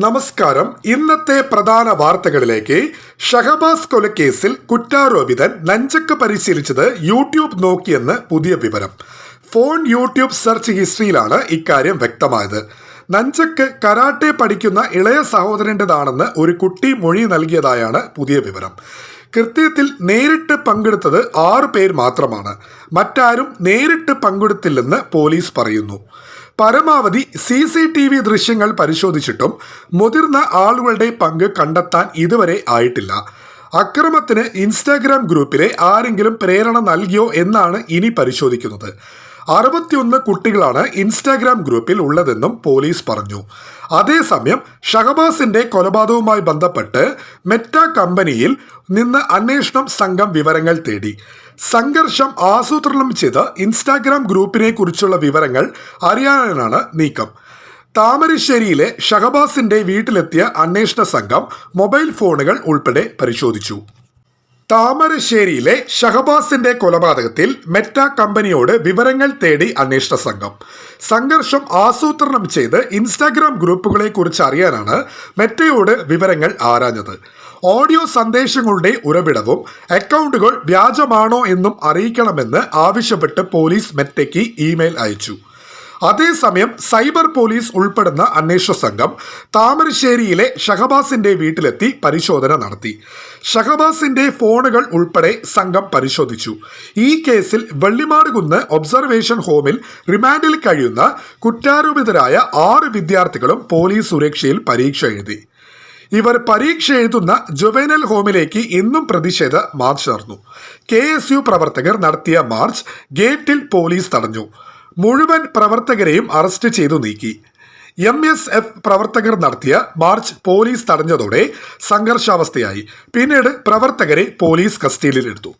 നമസ്കാരം. ഇന്നത്തെ പ്രധാന വാർത്തകളിലേക്ക്. ഷഹബാസ് കൊലക്കേസിൽ കുറ്റാരോപിതൻ നഞ്ചക്ക് പരിശീലിച്ചത് യൂട്യൂബ് നോക്കിയെന്ന് പുതിയ വിവരം. ഫോൺ യൂട്യൂബ് സെർച്ച് ഹിസ്റ്ററിയിലാണ് ഇക്കാര്യം വ്യക്തമായത്. നഞ്ചക്ക് കരാട്ടെ പഠിക്കുന്ന ഇളയ സഹോദരൻ്റെതാണെന്ന് ഒരു കുട്ടി മൊഴി നൽകിയതായാണ് പുതിയ വിവരം. കൃത്യത്തിൽ നേരിട്ട് പങ്കെടുത്തത് 6 പേർ മാത്രമാണ്. മറ്റാരും നേരിട്ട് പങ്കെടുത്തില്ലെന്ന് പോലീസ് പറയുന്നു. പരമാവധി CCTV ദൃശ്യങ്ങൾ പരിശോധിച്ചിട്ടും മുതിർന്ന ആളുകളുടെ പങ്ക് കണ്ടെത്താൻ ഇതുവരെ ആയിട്ടില്ല. അക്രമത്തിന് ഇൻസ്റ്റാഗ്രാം ഗ്രൂപ്പിലെ ആരെങ്കിലും പ്രേരണ നൽകിയോ എന്നാണ് ഇനി പരിശോധിക്കുന്നത്. 61 കുട്ടികളാണ് ഇൻസ്റ്റാഗ്രാം ഗ്രൂപ്പിൽ ഉള്ളതെന്നും പോലീസ് പറഞ്ഞു. അതേസമയം ഷഹബാസിന്റെ കൊലപാതകവുമായി ബന്ധപ്പെട്ട് മെറ്റ കമ്പനിയിൽ നിന്ന് അന്വേഷണം സംഘം വിവരങ്ങൾ തേടി. സംഘർഷം ആസൂത്രണം ചെയ്ത് ഇൻസ്റ്റാഗ്രാം ഗ്രൂപ്പിനെ കുറിച്ചുള്ള വിവരങ്ങൾ അറിയാനാണ് നീക്കം. താമരശ്ശേരിയിലെ ഷഹബാസിന്റെ വീട്ടിലെത്തിയ അന്വേഷണ സംഘം മൊബൈൽ ഫോണുകൾ ഉൾപ്പെടെ പരിശോധിച്ചു. താമരശ്ശേരിയിലെ ഷഹബാസിന്റെ കൊലപാതകത്തിൽ മെറ്റ കമ്പനിയോട് വിവരങ്ങൾ തേടി അന്വേഷണ സംഘം. സംഘർഷം ആസൂത്രണം ചെയ്ത് ഇൻസ്റ്റാഗ്രാം ഗ്രൂപ്പുകളെ കുറിച്ച് അറിയാനാണ് മെറ്റയോട് വിവരങ്ങൾ ആരാഞ്ഞത്. ഓഡിയോ സന്ദേശങ്ങളുടെ ഉറവിടവും അക്കൗണ്ടുകൾ വ്യാജമാണോ എന്നും അറിയിക്കണമെന്ന് ആവശ്യപ്പെട്ട് പോലീസ് മെറ്റയ്ക്ക് ഇമെയിൽ അയച്ചു. അതേസമയം സൈബർ പോലീസ് ഉൾപ്പെടുന്ന അന്വേഷണ സംഘം താമരശ്ശേരിയിലെ ഷഹബാസിന്റെ വീട്ടിലെത്തി പരിശോധന നടത്തി. ഷഹബാസിന്റെ ഫോണുകൾ ഉൾപ്പെടെ സംഘം പരിശോധിച്ചു. ഈ കേസിൽ വെള്ളിമാടുകുന്ന് ഒബ്സർവേഷൻ ഹോമിൽ റിമാൻഡിൽ കഴിയുന്ന കുറ്റാരോപിതരായ 6 വിദ്യാർത്ഥികളും പോലീസ് സുരക്ഷയിൽ പരീക്ഷ എഴുതി. ഇവർ പരീക്ഷ എഴുതുന്ന ജുവൈനൽ ഹോമിലേക്ക് ഇന്നും പ്രതിഷേധ മാർച്ച് നടന്നു. KSU പ്രവർത്തകർ നടത്തിയ മാർച്ച് ഗേറ്റിൽ പോലീസ് തടഞ്ഞു. മുഴുവൻ പ്രവർത്തകരെയും അറസ്റ്റ് ചെയ്തു നീക്കി. MSF പ്രവർത്തകർ നടത്തിയ മാർച്ച് പോലീസ് തടഞ്ഞതോടെ സംഘർഷാവസ്ഥയായി. പിന്നീട് പ്രവർത്തകരെ പോലീസ് കസ്റ്റഡിയിലെടുത്തു.